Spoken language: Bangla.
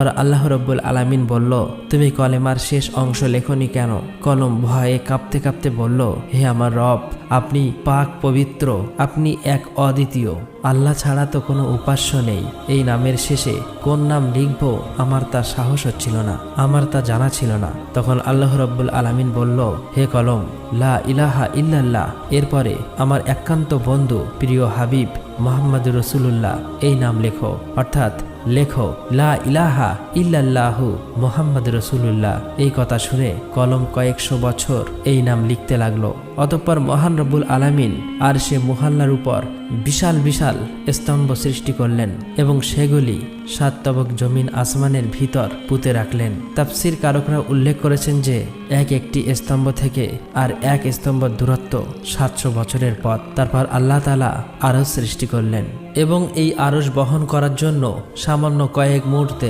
আর আল্লাহ রব্বুল আলামিন বলল, তুমি কলেমার শেষ অংশ লেখনি কেন? কলম ভয়ে কাঁপতে কাঁপতে বলল, হে আমার রব, আপনি পাক পবিত্র, আপনি এক অদ্বিতীয়, আল্লাহ ছাড়া তো কোনো উপাস্য নেই। এই নামের শেষে কোন নাম লিখব আমার তা সাহস হচ্ছিল না, আমার তা জানা ছিল না। তখন আল্লাহ রব্বুল আলামিন বলল, হে কলম, লা ইলাহা ইল্লাল্লাহ, এরপরে আমার একান্ত বন্ধু প্রিয় হাবিব মুহাম্মদ রাসূলুল্লাহ এই নাম লেখো, অর্থাৎ লেখো লা ইলাহা ইল্লাল্লাহু মুহাম্মদ রাসূলুল্লাহ। এই কথা শুনে কলম কয়েকশো বছর এই নাম লিখতে লাগলো। অতঃপর মহান রব্বুল আলামিন আর সে মুহাল্লার উপর বিশাল বিশাল স্তম্ভ সৃষ্টি করলেন এবং সেগুলি 7 তবক জমিন আসমানের ভিতর পুঁতে রাখলেন। তাফসীর কারকরা উল্লেখ করেছেন যে এক একটি স্তম্ভ থেকে আর এক স্তম্ভের দূরত্ব 700 বছরের পথ। তারপর আল্লাহ তাআলা আরশ সৃষ্টি করলেন এবং এই আরশ বহন করার জন্য সামান্য কয়েক মুহূর্তে